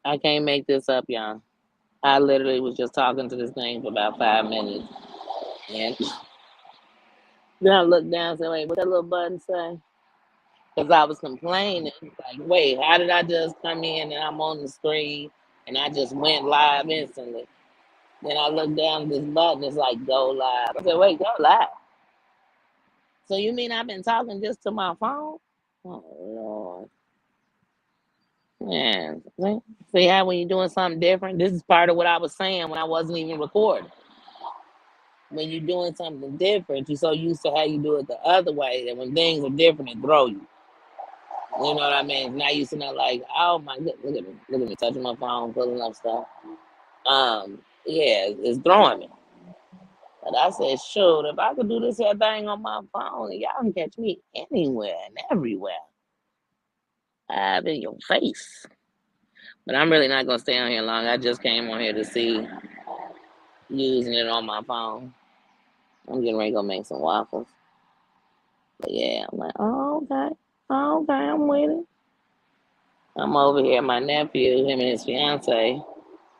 I can't make this up, y'all. I literally was just talking to this thing for about 5 minutes, and then I looked down and said, "Wait, what that little button say?" Because I was complaining, like, "Wait, how did I just come in and I'm on the screen and I just went live instantly?" Then I looked down at this button, it's like go live. I said, "Wait, go live? So you mean I've been talking just to my phone?" Oh Lord, man. See how when you're doing something different, this is part of what I was saying when I wasn't even recording. When you're doing something different, you're so used to how you do it the other way that when things are different, it throw you. You know what I mean? Now you sitting there like, oh my god, look at me touching my phone, pulling up stuff. Yeah, it's throwing me. But I said, shoot, if I could do this here thing on my phone, y'all can catch me anywhere and everywhere. I'm in your face. But I'm really not gonna stay on here long. I just came on here to see using it on my phone. I'm getting ready to go make some waffles. But yeah, I'm like, oh okay. Oh, okay, I'm with it. I'm over here. My nephew, him and his fiance,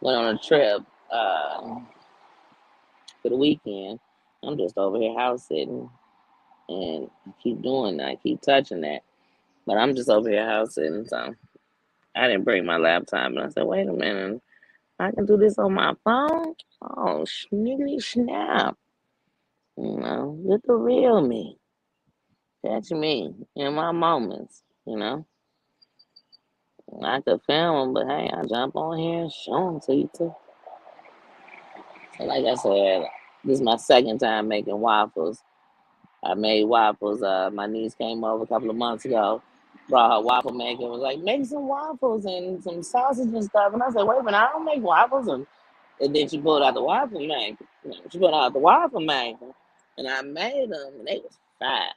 went on a trip for the weekend. I'm just over here house sitting, and I keep doing that. I keep touching that, but I'm just over here house sitting. So I didn't bring my laptop, and I said, "Wait a minute, I can do this on my phone." Oh, sniggity snap! You know, get the real me, catch me in my moments. You know, I could film them, but hey, I jump on here and show them to you too. So, like I said, this is my second time making waffles. I made waffles. My niece came over a couple of months ago, brought her waffle maker, and was like, make some waffles and some sausage and stuff. And I said, wait a minute, I don't make waffles. And then she pulled out the waffle maker. She pulled out the waffle maker, and I made them, and they was fine.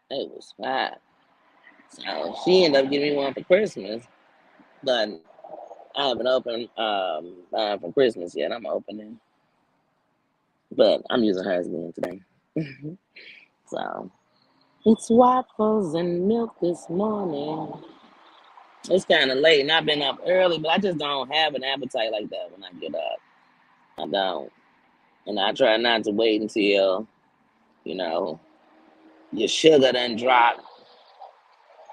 They was fine. So she ended up giving me one for Christmas, but I haven't opened for Christmas yet. I'm opening, but I'm using hers again today. So it's waffles and milk this morning. It's kind of late, and I've been up early, but I just don't have an appetite like that when I get up. I don't, and I try not to wait until you know your sugar done drop.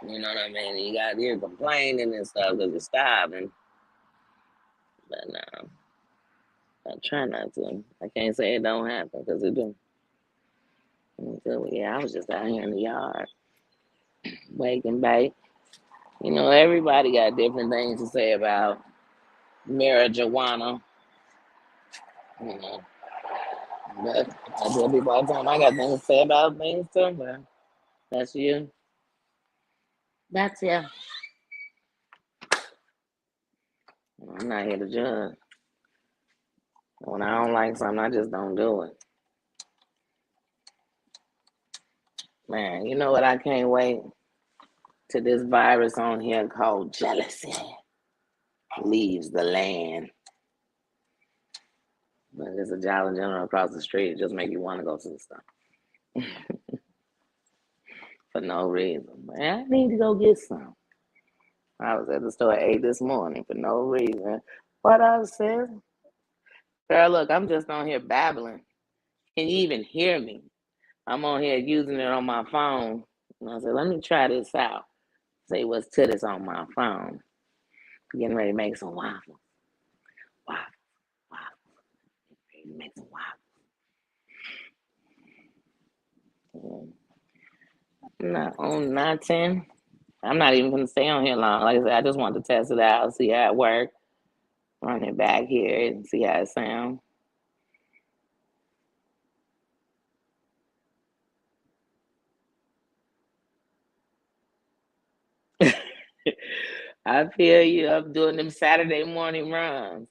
You know what I mean? You got you're complaining and stuff because you're starving. But no, I try not to. I can't say it don't happen because it do. So, yeah, I was just out here in the yard, waking back. You know, everybody got different things to say about marijuana. You know, but I tell people all the time I got things to say about things too. But that's you. That's you. I'm not here to judge. When I don't like something, I just don't do it. Man, you know what? I can't wait till this virus on here called jealousy leaves the land. But there's a Jolly General across the street. It just make you want to go to the store for no reason. Man, I need to go get some. I was at the store at 8 this morning for no reason. What I said, girl, look, I'm just on here babbling. Can you even hear me? I'm on here using it on my phone. And I said, let me try this out. See what's to this on my phone. Getting ready to make some waffles. Waffles, waffles. Ready to make some waffles. Not on 9:10. I'm not even gonna stay on here long. Like I said, I just want to test it out, see how it works. Run it back here and see how it sounds. I feel you. I'm doing them Saturday morning runs.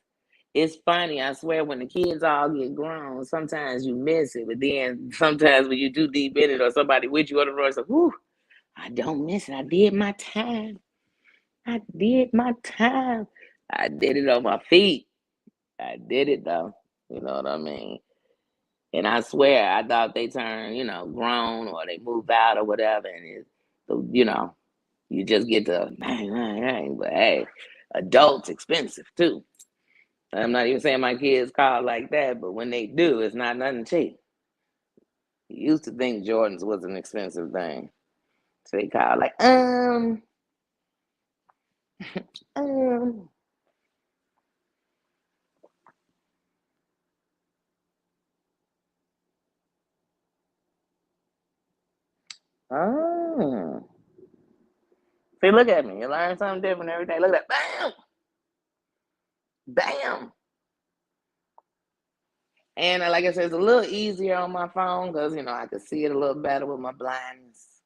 It's funny, I swear, when the kids all get grown, sometimes you miss it. But then sometimes when you do deep in it or somebody with you on the road, it's like, whoo, I don't miss it. I did my time. I did my time. I did it on my feet. I did it though. You know what I mean? And I swear, I thought they turned, grown or they move out or whatever. And you just get to bang, bang, bang. But hey, Adults expensive too. I'm not even saying my kids call like that, but when they do, it's not nothing cheap. You used to think Jordans was an expensive thing. So they call like, um, oh. See, look at me. You learn something different every day. Look at that. Bam! Bam! And like I said, it's a little easier on my phone because, I can see it a little better with my blindness.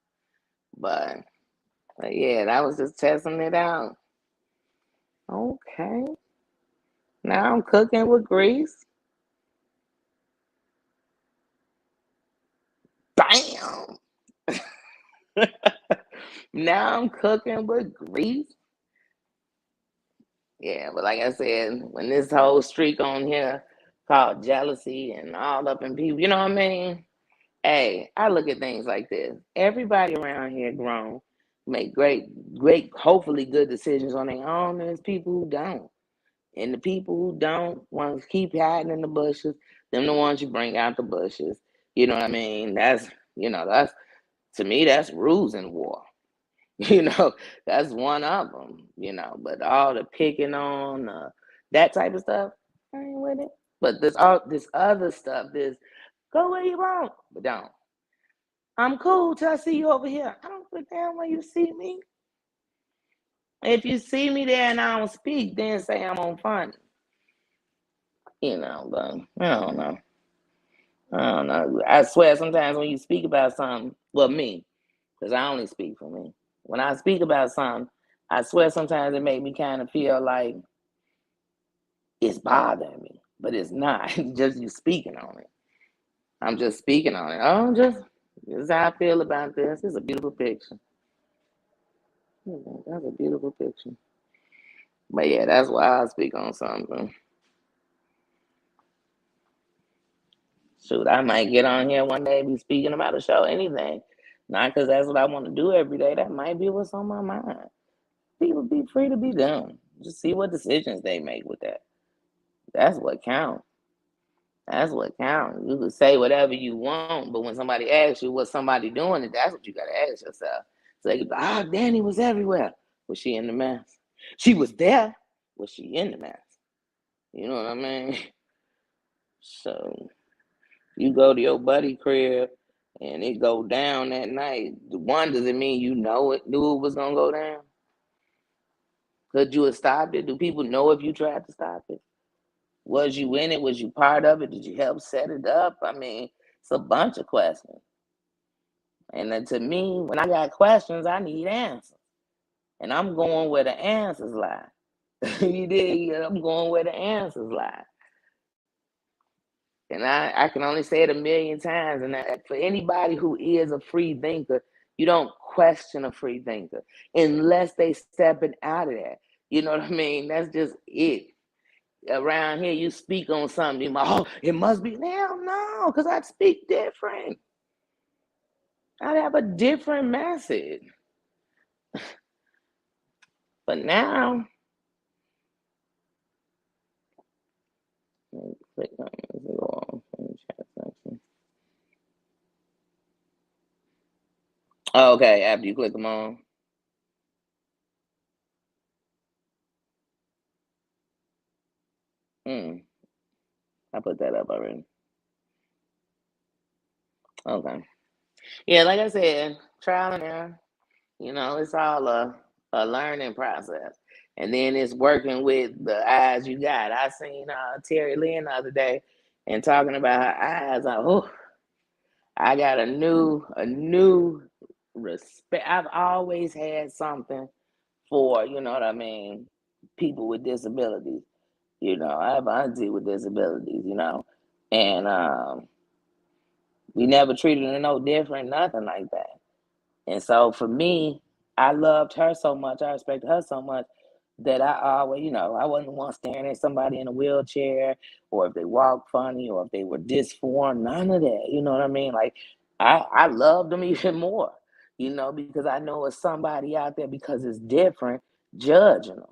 But yeah, that was just testing it out. Okay. Now I'm cooking with grease. Bam! Now I'm cooking with grease. Yeah, but like I said, when this whole streak on here called jealousy and all up in people, you know what I mean? Hey, I look at things like this. Everybody around here grown, make great, hopefully good decisions on their own. And there's people who don't. And the people who don't want to keep hiding in the bushes, them the ones you bring out the bushes. You know what I mean? That's to me, that's rules in war. You know, that's one of them. But all the picking on that type of stuff, I ain't with it. But this other stuff, this go where you want, but don't. I'm cool till I see you over here. I don't give a damn when you see me. If you see me there and I don't speak, then say I'm on funny. But I don't know. I don't know. I swear sometimes when you speak about something, well, me, because I only speak for me. When I speak about something, I swear sometimes it make me kind of feel like it's bothering me, but it's not. Just you speaking on it. I'm just speaking on it. Oh, this is how I feel about this. It's a beautiful picture. That's a beautiful picture. But yeah, that's why I speak on something. Shoot, I might get on here one day be speaking about a show, anything. Not because that's what I want to do every day. That might be what's on my mind. People be free to be them. Just see what decisions they make with that. That's what counts. That's what counts. You can say whatever you want, but when somebody asks you what somebody doing, that's what you gotta ask yourself. So they can be, Danny was everywhere. Was she in the mess? She was there. Was she in the mess? You know what I mean? So you go to your buddy crib and it go down that night. One, does it mean you knew it was gonna go down? Could you have stopped it? Do people know if you tried to stop it? Was you in it? Was you part of it? Did you help set it up? I mean, it's a bunch of questions. And then to me, when I got questions, I need answers. And I'm going where the answers lie. You dig? I'm going where the answers lie. And I can only say it a million times. And for anybody who is a free thinker, you don't question a free thinker unless they stepping out of that. You know what I mean? That's just it. Around here, you speak on something, it must be. Hell no, because I'd speak different. I'd have a different message. But now, click on this, go on chat section. Oh, okay, after you click them on. I put that up already. Okay. Yeah, like I said, trial and error. It's all a learning process. And then it's working with the eyes you got. I seen Terry Lynn the other day and talking about her eyes. I got a new respect. I've always had something for, you know what I mean, people with disabilities. I have an auntie with disabilities, and we never treated her no different, nothing like that. And so for me, I loved her so much, I respected her so much that I always, I wasn't the one staring at somebody in a wheelchair or if they walked funny or if they were disformed, none of that. You know what I mean? Like I loved them even more, because I know it's somebody out there because it's different judging them.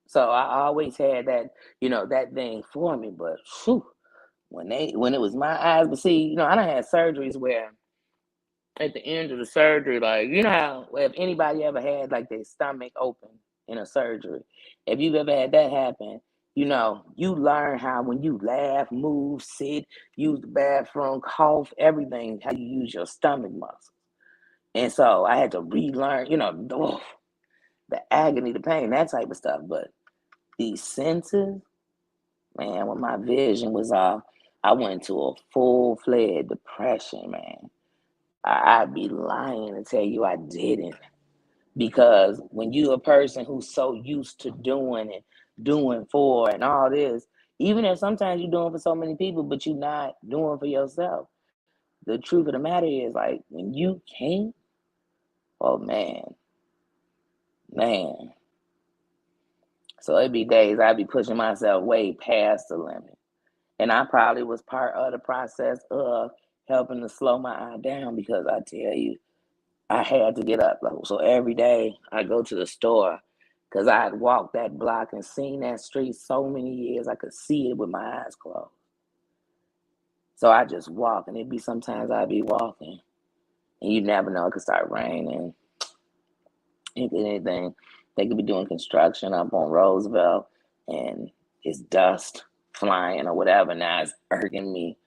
So I always had that, that thing for me. But whew, when it was my eyes, but see, I done had surgeries where at the end of the surgery, like how if anybody ever had like their stomach open in a surgery, if you've ever had that happen, you learn how when you laugh, move, sit, use the bathroom, cough, everything, how you use your stomach muscles. And so I had to relearn, the agony, the pain, that type of stuff. But these senses, man, when my vision was off, I went into a full-fledged depression, man. I'd be lying to tell you I didn't. Because when you're a person who's so used to doing and doing for and all this, even if sometimes you're doing for so many people, but you're not doing for yourself, the truth of the matter is, like, when you can't, oh man. So it'd be days I'd be pushing myself way past the limit. And I probably was part of the process of helping to slow my eye down because I tell you, I had to get up. So every day I go to the store because I had walked that block and seen that street so many years I could see it with my eyes closed. So I just walk, and it'd be sometimes I'd be walking, and you never know, it could start raining, anything. They could be doing construction up on Roosevelt, and it's dust flying or whatever. Now it's irking me.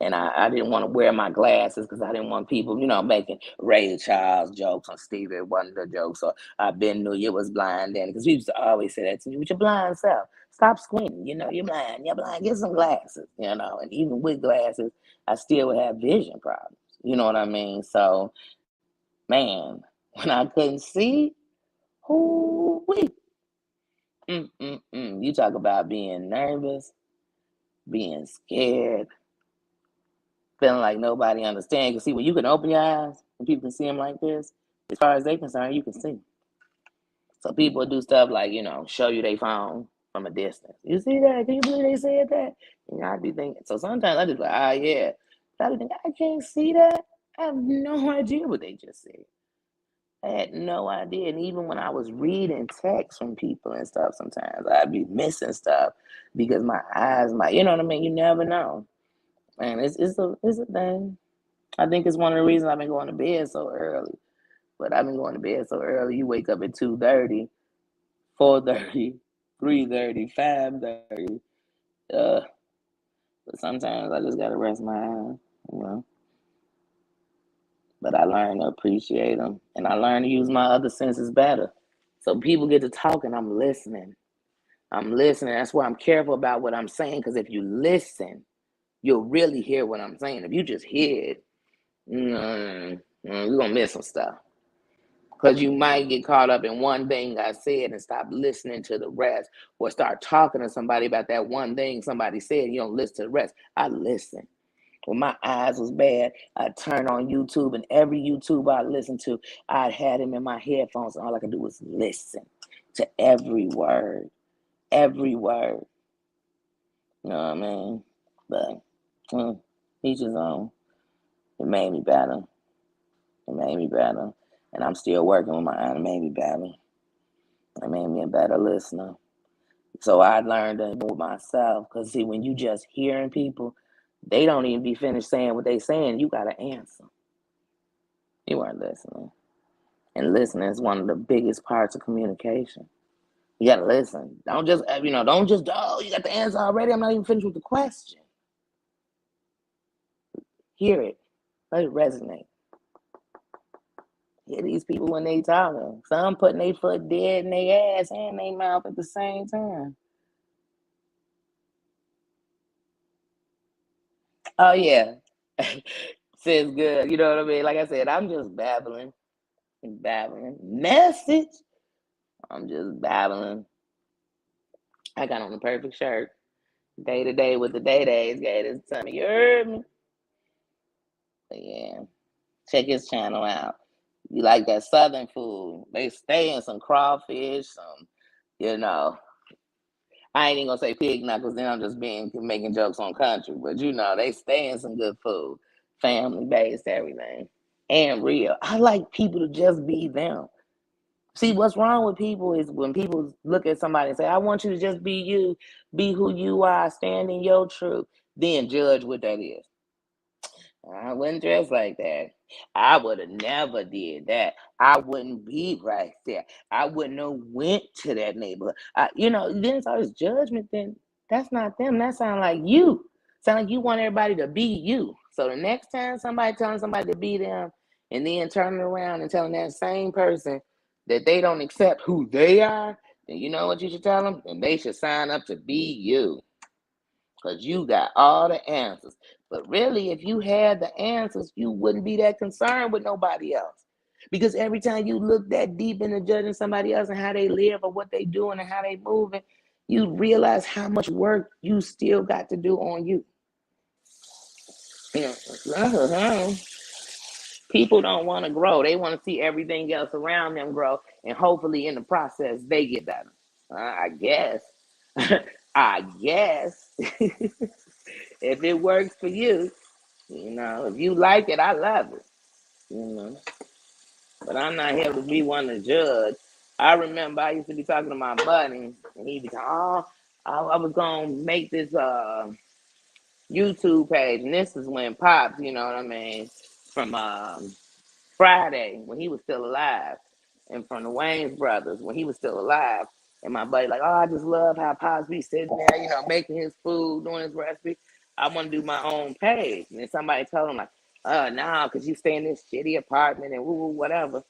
And I didn't want to wear my glasses because I didn't want people, making Ray Charles jokes on Stevie Wonder jokes, or I been knew you was blind then. Because we used to always say that to me, with your blind self. Stop squinting, you're blind, get some glasses, And even with glasses, I still would have vision problems. You know what I mean? So, man, when I couldn't see, who we you talk about being nervous, being scared, feeling like nobody understands. You see, when you can open your eyes and people can see them like this, as far as they concerned, you can see. So people do stuff like, show you their phone from a distance. You see that? Can you believe they said that? And I'd be thinking, so sometimes I just like, yeah. But I be thinking, I can't see that. I have no idea what they just said. I had no idea. And even when I was reading text from people and stuff, sometimes I'd be missing stuff because my eyes might, you know what I mean? You never know. And it's a thing. I think it's one of the reasons I've been going to bed so early. But I've been going to bed so early. You wake up at 2:30, 4:30, 3:30, 5:30. Uh, but sometimes I just gotta rest my eyes, you know. But I learn to appreciate them, and I learn to use my other senses better. So people get to talking, I'm listening. I'm listening. That's why I'm careful about what I'm saying, because if you listen, you'll really hear what I'm saying. If you just hear it, you're gonna miss some stuff. Because you might get caught up in one thing I said and stop listening to the rest, or start talking to somebody about that one thing somebody said. And you don't listen to the rest. I listen. When my eyes was bad, I turned on YouTube, and every YouTube I listened to, I had him in my headphones, and all I could do was listen to every word, every word. You know what I mean? But each his own. It made me better. It made me better. And I'm still working with my eye. It made me better. It made me a better listener. So I learned to with myself. Because see, when you just hearing people, they don't even be finished saying what they saying. You got to answer. You weren't listening. And listening is one of the biggest parts of communication. You got to listen. Don't just, oh, you got the answer already. I'm not even finished with the question. Hear it. Let it resonate. Hear these people when they talking. Some putting their foot dead in their ass and their mouth at the same time. Oh yeah. Says good. You know what I mean? Like I said, I'm just babbling and babbling. Message. I'm just babbling. I got on the perfect shirt. Day to day with the day days. Gay this time. You heard me? But yeah. Check his channel out. You like that southern food. They stay in some crawfish, some, you know. I ain't even gonna say pig knuckles, then I'm just making jokes on country. But they stay in some good food. Family based, everything. And real. I like people to just be them. See, what's wrong with people is when people look at somebody and say, I want you to just be you, be who you are, stand in your truth, then judge what that is. I wouldn't dress like that. I would have never did that. I wouldn't be right there. I wouldn't have went to that neighborhood. Then it's always judgment. Then that's not them. That sound like you. Sound like you want everybody to be you. So the next time somebody telling somebody to be them, and then turning around and telling that same person that they don't accept who they are, then you know what you should tell them? And they should sign up to be you because you got all the answers. But really, if you had the answers, you wouldn't be that concerned with nobody else. Because every time you look that deep into judging somebody else and how they live or what they doing and how they moving, you realize how much work you still got to do on you. You know, people don't want to grow. They want to see everything else around them grow, and hopefully in the process they get better. I guess. I guess. If it works for you, if you like it, I love it. You know, but I'm not here to be one to judge. I remember I used to be talking to my buddy, and he'd be talking, "Oh, I was gonna make this YouTube page," and this is when Pops, you know what I mean, from Friday when he was still alive, and from the Wayne's brothers when he was still alive. And my buddy like, "Oh, I just love how Pops be sitting there, making his food, doing his recipe. I want to do my own page." And then somebody told him like, nah, because you stay in this shitty apartment and woo whatever.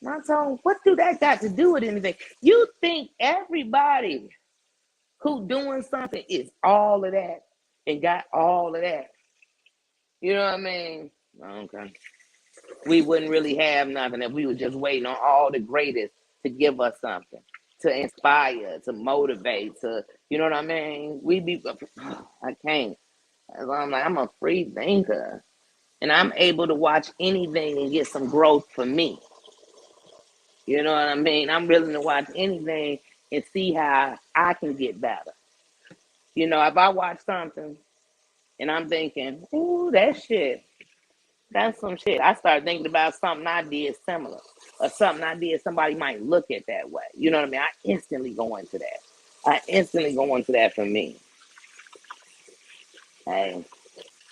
And I told him, what do that got to do with anything? You think everybody who doing something is all of that and got all of that? You know what I mean? Okay. We wouldn't really have nothing if we were just waiting on all the greatest to give us something, to inspire, to motivate, you know what I mean? I can't. I'm like, I'm a free thinker. And I'm able to watch anything and get some growth for me. You know what I mean? I'm willing to watch anything and see how I can get better. If I watch something and I'm thinking, ooh, that's some shit. I start thinking about something I did similar or something I did somebody might look at that way. You know what I mean? I instantly go into that. For me. Hey,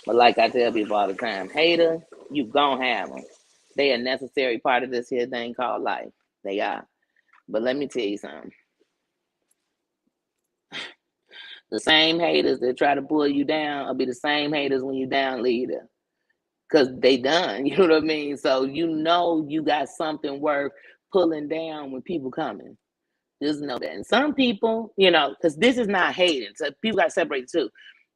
but like I tell people all the time, hater, you gon' have them. They a necessary part of this here thing called life. They are. But let me tell you something. The same haters that try to pull you down will be the same haters when you down leader. Because they done. You know what I mean? So you got something worth pulling down when people coming. Just know that. And some people, because this is not hating. So people got to separate too.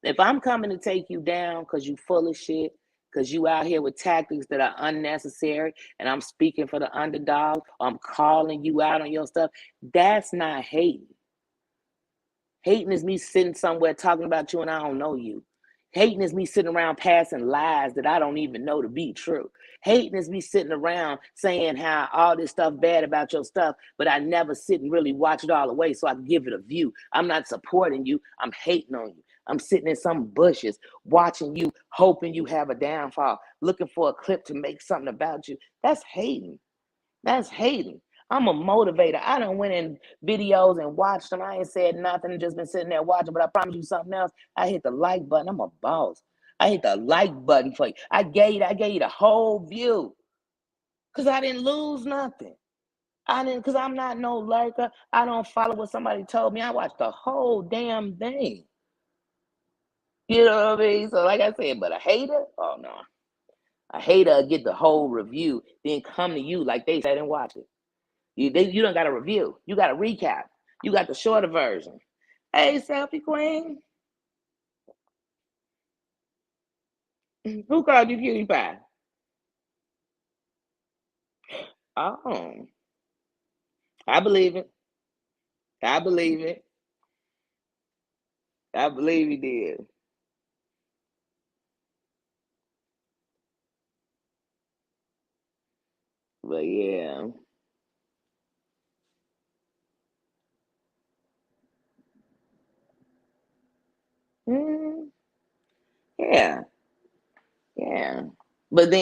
If I'm coming to take you down because you full of shit, because you out here with tactics that are unnecessary, and I'm speaking for the underdog, or I'm calling you out on your stuff, that's not hating. Hating is me sitting somewhere talking about you and I don't know you. Hating is me sitting around passing lies that I don't even know to be true. Hating is me sitting around saying how all this stuff bad about your stuff, but I never sit and really watch it all the way so I can give it a view. I'm not supporting you. I'm hating on you. I'm sitting in some bushes watching you, hoping you have a downfall, looking for a clip to make something about you. That's hating. That's hating. I'm a motivator. I done went in videos and watched them. I ain't said nothing, just been sitting there watching, but I promise you something else. I hit the like button. I'm a boss. I hit the like button for you. I gave you the whole view. Cause I didn't lose nothing. Cause I'm not no lurker. I don't follow what somebody told me. I watched the whole damn thing. You know what I mean? So like I said, but a hater? Oh no. A hater get the whole review, then come to you like they said and watch it. You don't got a review. You got a recap. You got the shorter version. Hey, selfie queen. Who called you cutie pie? Oh, I believe it. I believe it. I believe he did. But yeah. Mm, yeah. Yeah. But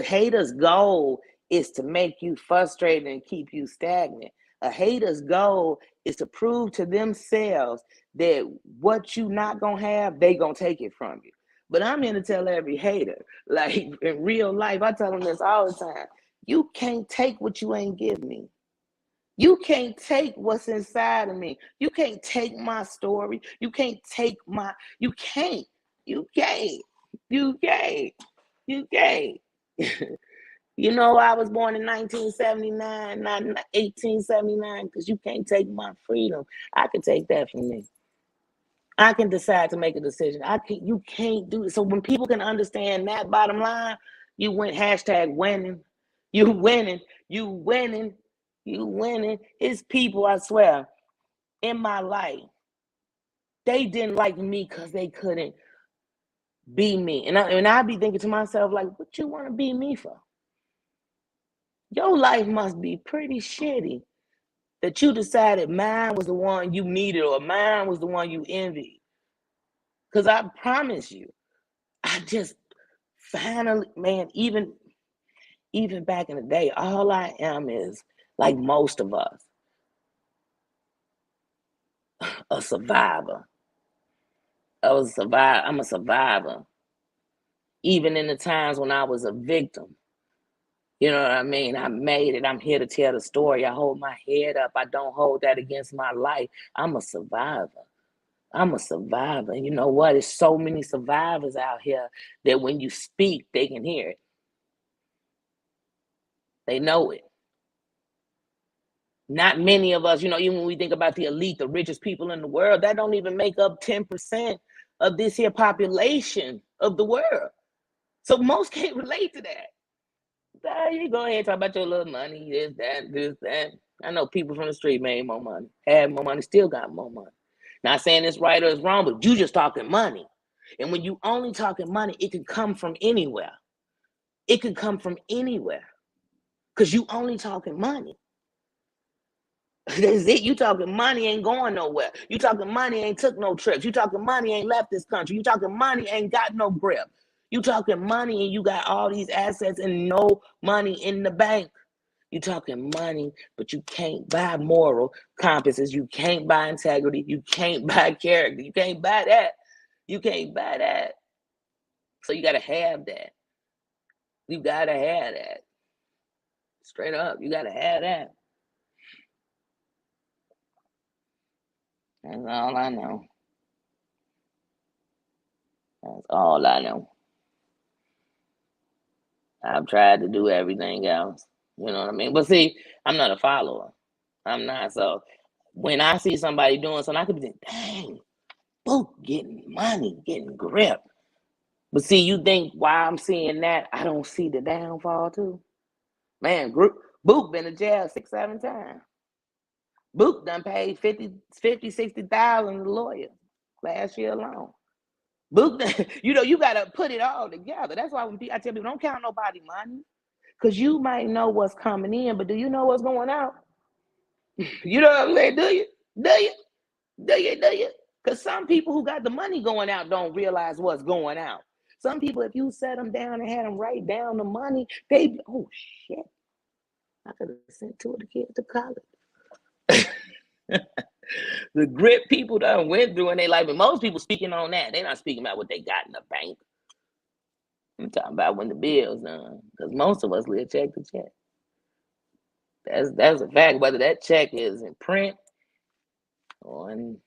haters' goal is to make you frustrated and keep you stagnant. A hater's goal is to prove to themselves that what you not gonna have, they gonna take it from you. But I'm here to tell every hater, like in real life, I tell them this all the time. You can't take what you ain't give me. You can't take what's inside of me. You can't take my story. You can't take my, you can't. You can't. You can't. You can't. You know, I was born in 1979, not 1879, because you can't take my freedom. I can take that from me. I can decide to make a decision. You can't do it. So when people can understand that bottom line, you win hashtag winning. You winning. You winning. You winning. It's people, I swear, in my life, they didn't like me because they couldn't be me. And I'd be thinking to myself, like, what you want to be me for? Your life must be pretty shitty that you decided mine was the one you needed or mine was the one you envied. Because I promise you, I just finally, man, even back in the day, all I am is, like most of us, a survivor. I'm a survivor. Even in the times when I was a victim. You know what I mean? I made it. I'm here to tell the story. I hold my head up. I don't hold that against my life. I'm a survivor. I'm a survivor. And you know what? There's so many survivors out here that when you speak, they can hear it. They know it. Not many of us, you know, even when we think about the elite, the richest people in the world, that don't even make up 10% of this here population of the world. So most can't relate to that. You go ahead and talk about your little money, this, that. I know people from the street made more money, had more money, still got more money. Not saying it's right or it's wrong, but you just talking money. And when you only talking money, it can come from anywhere. It can come from anywhere. Because you only talking money. That's it. You talking money ain't going nowhere. You talking money ain't took no trips. You talking money ain't left this country. You talking money ain't got no grip. You talking money and you got all these assets and no money in the bank. You talking money, but you can't buy moral compasses. You can't buy integrity. You can't buy character. You can't buy that. You can't buy that. So you got to have that. You got to have that. Straight up, you got to have that. That's all I know. That's all I know. I've tried to do everything else. You know what I mean? But see, I'm not a follower. I'm not. So when I see somebody doing something, I could be thinking, dang, Book getting money, getting grip. But see, you think why I'm seeing that, I don't see the downfall too? Man, Book been to jail 6, 7 times. Book done paid 60,000 to the lawyer last year alone. Book, you know, you got to put it all together. That's why when I tell people, don't count nobody money. Because you might know what's coming in, but do you know what's going out? You know what I'm saying? Do you? Do you? Do you? Do you? Because some people who got the money going out don't realize what's going out. Some people, if you set them down and had them write down the money, they, oh shit, I could have sent 2 of the kids to college. The grit people done went through in their life, and most people speaking on that, they're not speaking about what they got in the bank. I'm talking about when the bill's done, because most of us live check to check. That's a fact. Whether that check is in print or in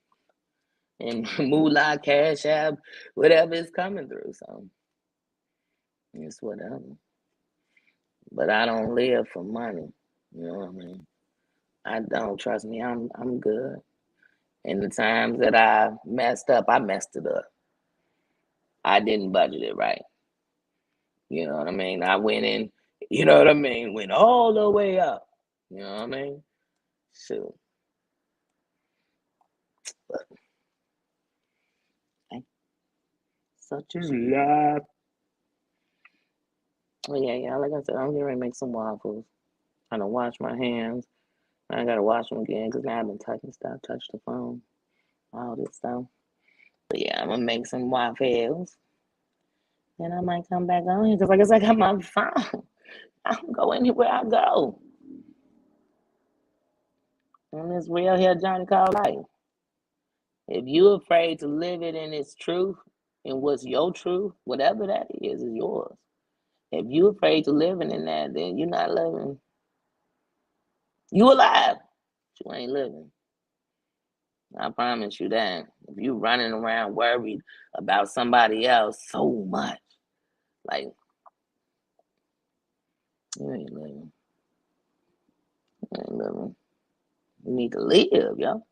Moolah, Cash App, whatever is coming through. So it's whatever. But I don't live for money. You know what I mean? I don't. Trust me, I'm good. And the times that I messed up, I messed it up. I didn't budget it right. You know what I mean? I went in, you know what I mean? Went all the way up. You know what I mean? Shoot. But such is life. Oh yeah. Like I said, I'm getting ready to make some waffles. I'm gonna wash my hands. I gotta wash them again because now I've been touching stuff, touch the phone, all this stuff. But yeah, I'm gonna make some waffles. Then I might come back on here because like I said, I got my phone. I can go anywhere I go. And it's real here, Johnny called life. If you're afraid to live it in its truth, and what's your truth, whatever that is yours. If you're afraid to live in that, then you're not living. You alive, but you ain't living. I promise you that. If you running around worried about somebody else so much, like, you ain't living. You ain't living. You need to live, yo.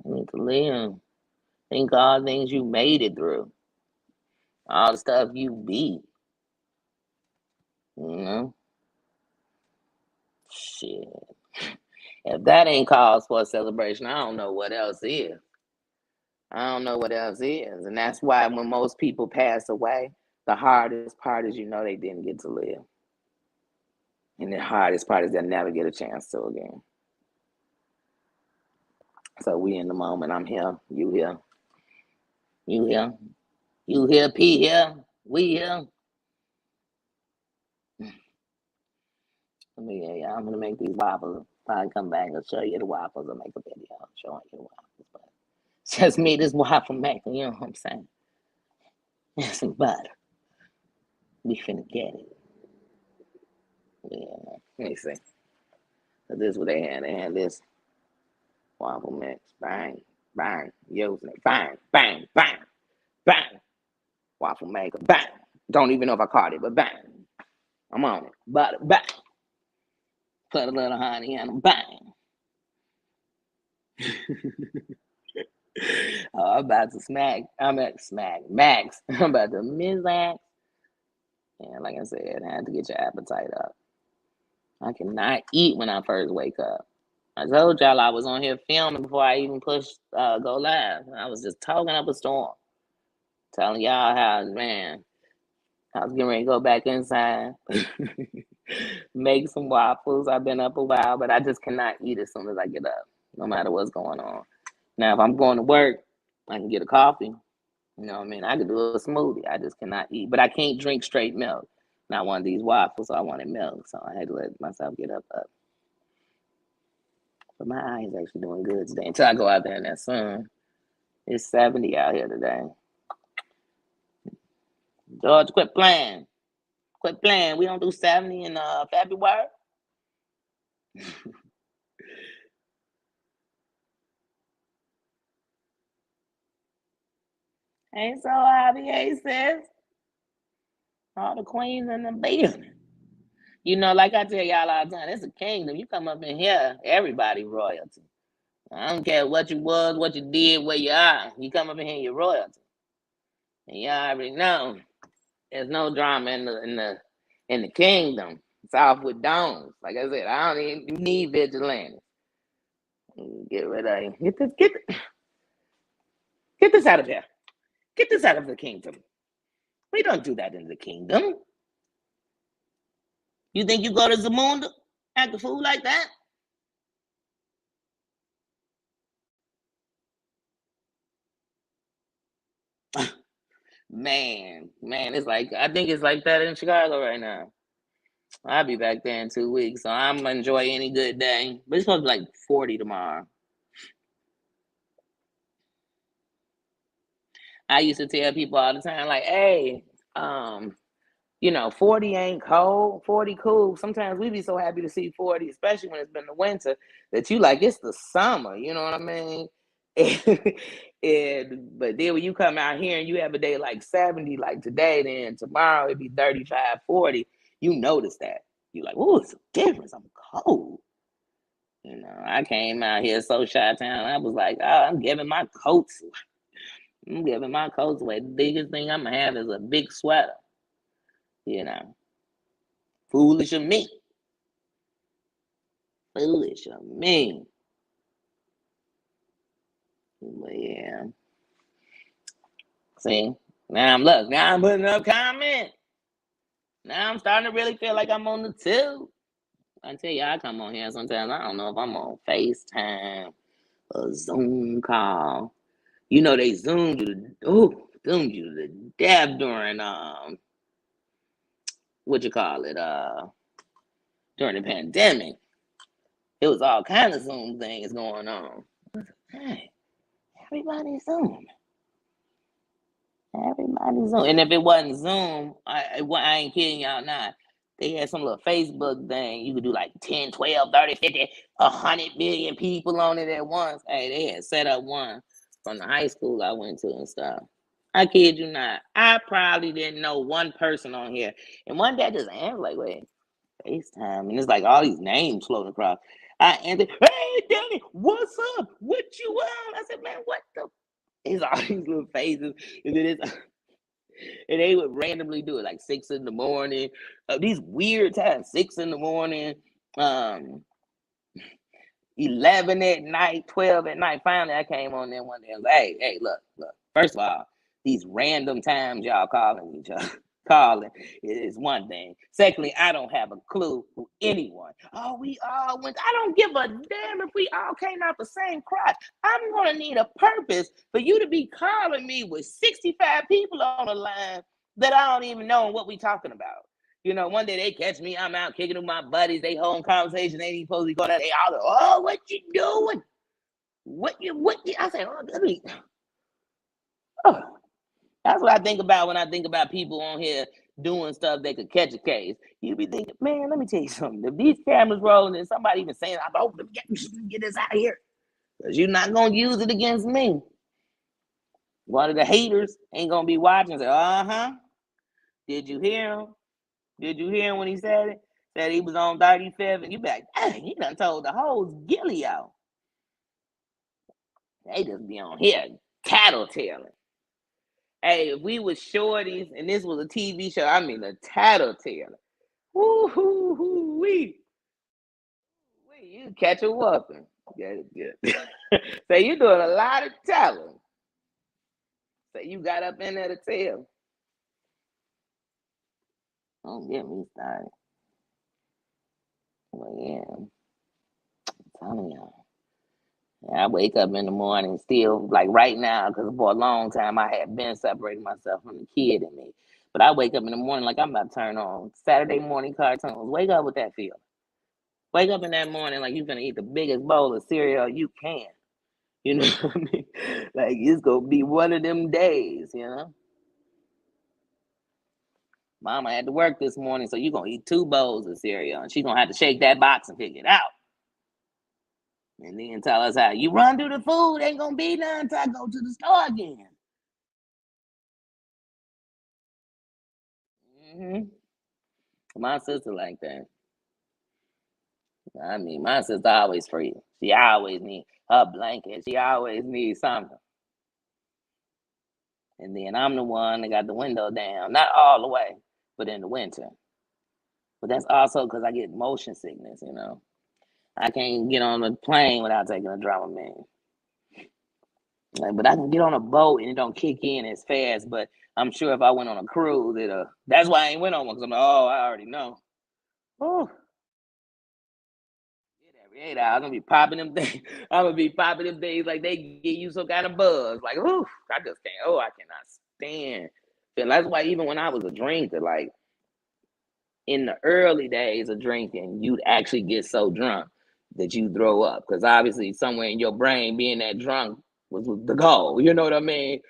You need to live. Think all the things you made it through. All the stuff you beat. You know? Shit. If that ain't cause for a celebration, I don't know what else is. I don't know what else is. And that's why when most people pass away, the hardest part is they didn't get to live. And the hardest part is they'll never get a chance to again. So we in the moment. I'm here. You here. You here. You here. P here. We here. Yeah, I'm gonna make these waffles. Probably come back and show you the waffles or make a video showing you the waffles. But just me, this waffle maker, you know what I'm saying? And some butter. We finna get it. Yeah, let me see. So this is what they had. They had this waffle mix. Bang, bang. Using it. Bang, bang, bang, bang. Waffle maker. Bang. Don't even know if I caught it, but bang. I'm on it. Butter. Bang. Put a little honey in them. Bang. Oh, I'm about to smack. I'm at smack. Max. I'm about to miss-max. And like I said, I had to get your appetite up. I cannot eat when I first wake up. I told y'all I was on here filming before I even pushed go live. I was just talking up a storm. Telling y'all how, man, I was getting ready to go back inside. Make some waffles. I've been up a while, but I just cannot eat as soon as I get up, no matter what's going on. Now, if I'm going to work, I can get a coffee. You know what I mean? I could do a smoothie. I just cannot eat. But I can't drink straight milk. Not one of these waffles, so I wanted milk. So I had to let myself get up. But my eye is actually doing good today. Until I go out there in that sun. It's 70 out here today. George, quit playing. Quit playing. We don't do 70 in February. Ain't so happy, hey sis. All the queens in the building. Like I tell y'all all the time, it's a kingdom. You come up in here, everybody royalty. I don't care what you was, what you did, where you are. You come up in here, you're royalty. And y'all already know there's no drama in the kingdom. It's off with domes. Like I said, I don't even need vigilantes. Get rid of him. Get this out of here. Get this out of the kingdom. We don't do that in the kingdom. You think you go to Zamunda, act a fool like that? Man, it's like, I think it's like that in Chicago right now. I'll be back there in 2 weeks, so I'm gonna enjoy any good day. But it's supposed to be like 40 tomorrow. I used to tell people all the time, like, hey, 40 ain't cold, 40 cool. Sometimes we be so happy to see 40, especially when it's been the winter, that you like it's the summer, you know what I mean? But then when you come out here and you have a day like 70, like today, then tomorrow it'd be 35, 40, you notice that. You're like, oh, it's a difference. I'm cold. I came out here so Chi-Town, I was like, oh, I'm giving my coats. I'm giving my coats away. The biggest thing I'm gonna have is a big sweater. Foolish of me. Foolish of me. But yeah. See, now I'm putting up comments. Now I'm starting to really feel like I'm on the tube. I tell you, I come on here sometimes. I don't know if I'm on FaceTime or Zoom call. They zoomed you to death during what you call it, during the pandemic. It was all kind of Zoom things going on. Hey, everybody's Zoom. Everybody's Zoom. And if it wasn't Zoom, I ain't kidding y'all not. They had some little Facebook thing. You could do like 10, 12, 30, 50, 100 million people on it at once. Hey, they had set up one from the high school I went to and stuff. I kid you not. I probably didn't know one person on here. And one day I just answered like, wait, FaceTime. And it's like all these names floating across. I answered, hey, Danny, what's up? What you on? I said, man, what the? It's all these little faces. And then it's, and they would randomly do it like 6 in the morning. These weird times, 6 in the morning, 11 at night, 12 at night. Finally, I came on there one day and was like, hey, look. First of all, these random times y'all calling each other. Calling is one thing. Secondly, I don't have a clue who anyone. Oh, we all went. I don't give a damn if we all came out the same crotch. I'm gonna need a purpose for you to be calling me with 65 people on the line that I don't even know what we talking about. You know, one day they catch me, I'm out kicking with my buddies, they hold conversation, they ain't supposed to be going out, they all go, oh, what you doing? What you, I say, oh, let me, oh. That's what I think about when I think about people on here doing stuff that could catch a case. You be thinking, man, let me tell you something. If these cameras rolling and somebody even saying, I hope to get this out of here, because you're not going to use it against me. One of the haters ain't going to be watching and say, uh-huh. Did you hear him? Did you hear him when he said it? Said he was on 35th, and you be like, dang, he done told the whole gilly out. They just be on here tattletaling. Hey, if we was shorties and this was a TV show, I mean a tattletale. Woo-hoo-hoo-wee. You catch a whooping. Good. So you doing a lot of telling. So you got up in there to tell. Don't get me started. Well, yeah. I'm telling y'all. I wake up in the morning still, like right now, because for a long time I had been separating myself from the kid in me. But I wake up in the morning like I'm about to turn on Saturday morning cartoons. Wake up with that feeling. Wake up in that morning like you're going to eat the biggest bowl of cereal you can. You know what I mean? Like it's going to be one of them days, you know? Mama had to work this morning, so you're going to eat 2 bowls of cereal. And she's going to have to shake that box and pick it out. And then tell us how you run through the food, ain't gonna be none until I go to the store again. My sister like that. I mean, my sister always free. She always need her blanket. She always needs something. And then I'm the one that got the window down, not all the way, but in the winter. But that's also because I get motion sickness, you know. I can't get on a plane without taking a Dramamine. Like, but I can get on a boat and it don't kick in as fast. But I'm sure if I went on a cruise, that's why I ain't went on one, because I'm like, oh, I already know. Oh, every 8 hours, I'm gonna be popping them things. I'm gonna be popping them things like they give you some kind of buzz. Like, oh, I just can't. Oh, I cannot stand. And that's why even when I was a drinker, like in the early days of drinking, you'd actually get so drunk that you throw up, because obviously somewhere in your brain being that drunk was the goal. You know what I mean?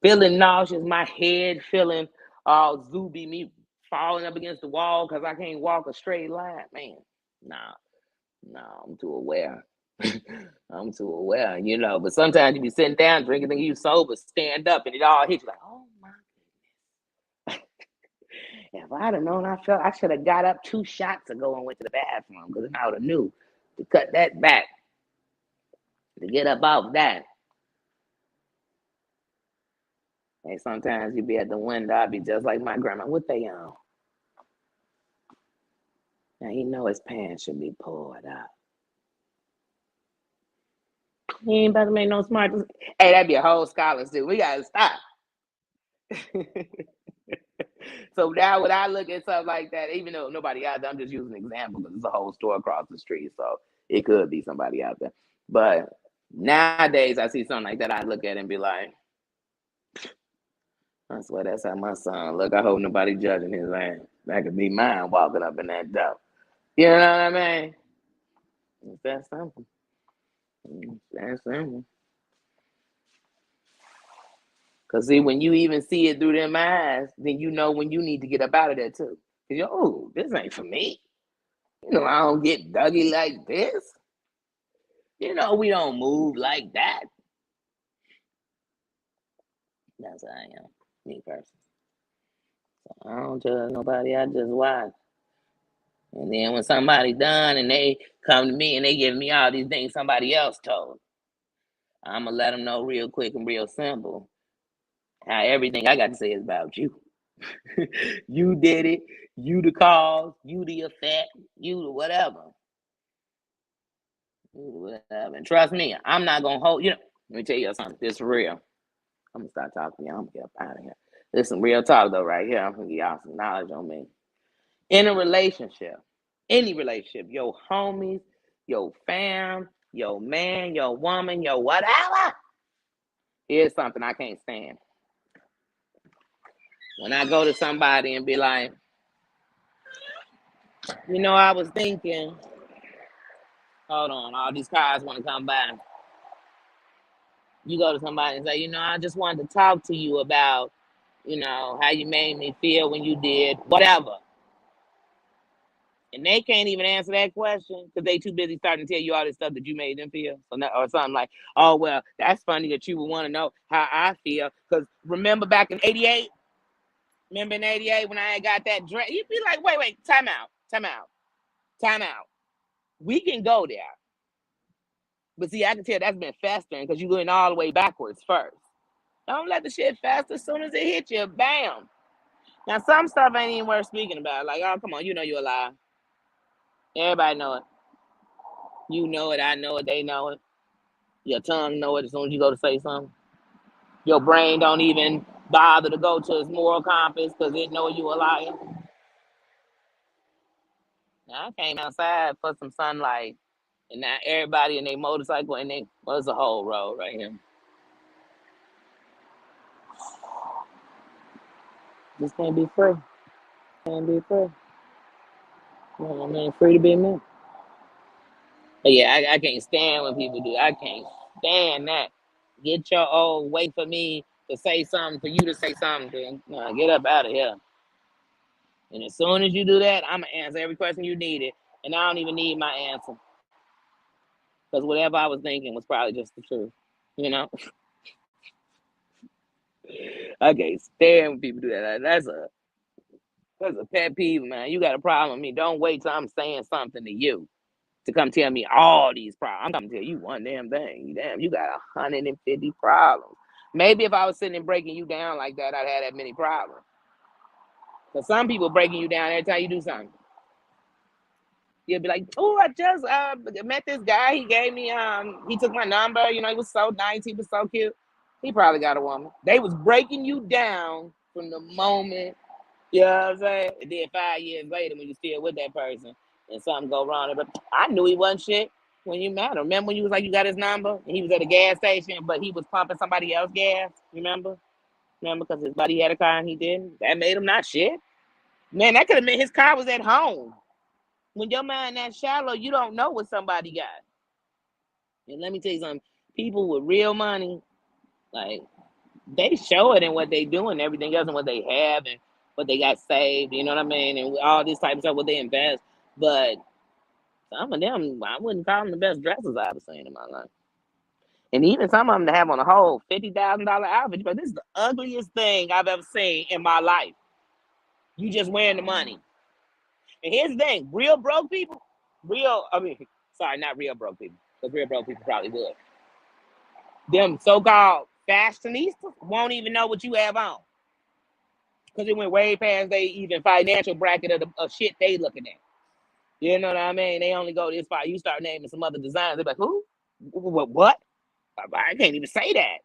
Feeling nauseous, my head feeling all zooby, me falling up against the wall because I can't walk a straight line. Man, no, I'm too aware. I'm too aware, you know. But sometimes you be sitting down drinking, and you sober, stand up, and it all hits you like, oh my goodness. If I'd have known, I should have got up 2 shots ago and went to the bathroom, because I would have knew to cut that back, to get up off that. And sometimes you be at the window, I be just like my grandma. What they on? Now you know his pants should be pulled up. He ain't about to make no smart. Hey, that'd be a whole scholarship. We gotta stop. So now when I look at stuff like that, even though nobody out there, I'm just using an example because it's a whole store across the street, so it could be somebody out there. But nowadays, I see something like that, I look at it and be like, I swear that's how my son look. I hope nobody judging his ass. That could be mine walking up in that door. You know what I mean? It's that simple. It's that simple. Cause see, when you even see it through them eyes, then you know when you need to get up out of there too. Cause you're, oh, this ain't for me. You know, I don't get Dougie like this. You know, we don't move like that. That's how I am, me personally. So I don't judge nobody. I just watch. And then when somebody done and they come to me and they give me all these things somebody else told, I'm gonna let them know real quick and real simple how everything I got to say is about you. You did it. You the cause. You the effect. You the whatever. You the whatever. And trust me, I'm not gonna hold. You know, let me tell you something. This is real. I'm gonna start talking to you. I'm gonna get up out of here. There's some real talk though, right here. I'm gonna give y'all some knowledge on me. In a relationship, any relationship, your homies, your fam, your man, your woman, your whatever, here's something I can't stand. When I go to somebody and be like, you know, I was thinking, hold on, all these cars want to come by. You go to somebody and say, you know, I just wanted to talk to you about, you know, how you made me feel when you did whatever. And they can't even answer that question because they too busy starting to tell you all this stuff that you made them feel. So or something like, oh well, that's funny that you would want to know how I feel. Because remember back in '88? Remember in '88 when I had got that dress? You'd be like, wait, time out, time out, time out. We can go there. But see, I can tell that's been festering because you're going all the way backwards first. Don't let the shit fester. As soon as it hit you, bam. Now some stuff ain't even worth speaking about. Like, oh come on, you know you're a lie. Everybody know it. You know it. I know it. They know it. Your tongue know it as soon as you go to say something. Your brain don't even bother to go to its moral compass because it know you a liar. Now I came outside for some sunlight, and now everybody in their motorcycle and they well, it's a whole road right here. Just can't be free. Can't be free. You know what I mean? Free to be me. But yeah, I can't stand when people do. I can't stand that. Get your old wait for me to say something for you to say something. Get up out of here. And as soon as you do that, I'm gonna answer every question you needed, and I don't even need my answer because whatever I was thinking was probably just the truth. You know, I can't stand when people do that. That's a pet peeve, man. You got a problem with me? Don't wait till I'm saying something to you to come tell me all these problems. I'm coming to tell you one damn thing. Damn, you got 150 problems. Maybe if I was sitting and breaking you down like that, I'd have that many problems. Because some people breaking you down every time you do something. You'll be like, oh, I just met this guy. He gave me he took my number. You know, he was so nice. He was so cute. He probably got a woman. They was breaking you down from the moment, you know what I'm saying? And then 5 years later when you still with that person and something go wrong. But I knew he wasn't shit when you met him. Remember when you was like you got his number and he was at a gas station, but he was pumping somebody else's gas? Remember? Remember because his buddy had a car and he didn't? That made him not shit. Man, that could have meant his car was at home. When your mind that shallow, you don't know what somebody got. And let me tell you something, people with real money, like they show it in what they do and everything else and what they have and what they got saved, you know what I mean? And all this type of stuff, what they invest. But some of them, I wouldn't call them the best dresses I've ever seen in my life. And even some of them that have on a whole $50,000 outfit, but this is the ugliest thing I've ever seen in my life. You just wearing the money. And here's the thing, real broke people, sorry, not real broke people, because real broke people probably would. Them so-called fashionistas won't even know what you have on. Because it went way past they even financial bracket of shit they looking at. You know what I mean? They only go this far. You start naming some other designs, they're like, who? What? I can't even say that.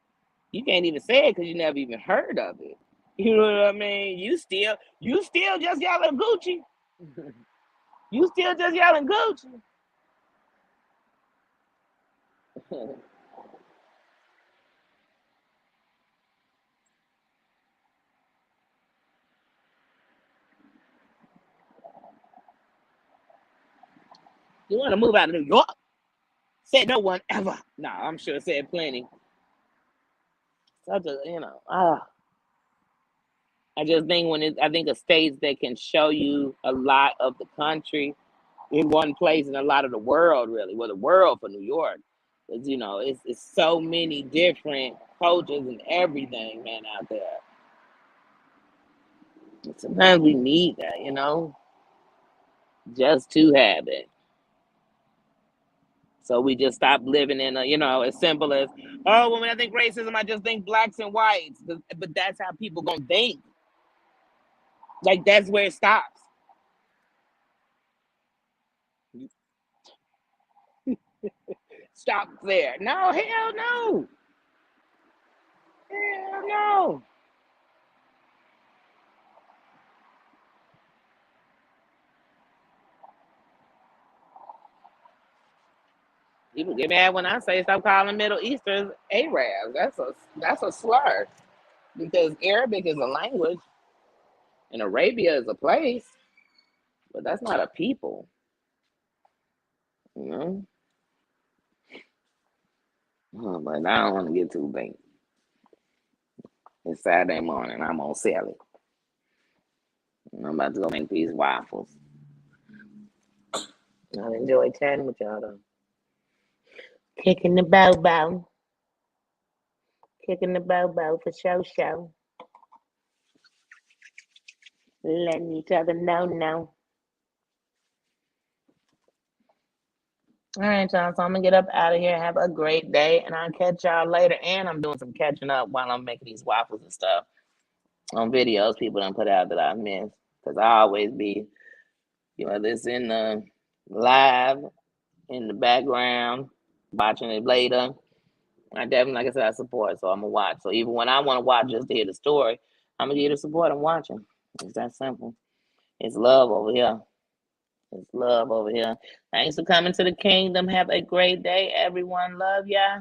You can't even say it because you never even heard of it. You know what I mean? You still just yelling Gucci. You still just yelling Gucci. You want to move out of New York? Said no one ever. No, I'm sure said plenty. Such a, I just think I think of states that can show you a lot of the country in one place and a lot of the world, really. Well, the world for New York. Because, it's so many different cultures and everything, man, out there. Sometimes we need that, just to have it. So we just stop living in as simple as, oh, when I think racism, I just think blacks and whites. But that's how people gonna think. Like, that's where it stops. Stop there. No, hell no. Hell no. People get mad when I say stop calling Middle Eastern Arabs. That's a slur. Because Arabic is a language and Arabia is a place, but that's not a people. You know? Oh, but I don't want to get too big. It's Saturday morning. I'm on Sally. I'm about to go make these waffles. I enjoy chatting with y'all though. Kicking the bow. Kicking the bow for show. Letting each other know. All right, y'all. So I'm gonna get up out of here. Have a great day, and I'll catch y'all later. And I'm doing some catching up while I'm making these waffles and stuff on videos people don't put out that I missed. Because I always be, this in the live in the background, watching it later. I definitely, like I said, I support, so I'm gonna watch. So even when I want to watch just to hear the story, I'm gonna get the support I'm watching. It's that simple. It's love over here. It's love over here. Thanks for coming to the kingdom. Have a great day, everyone. Love ya.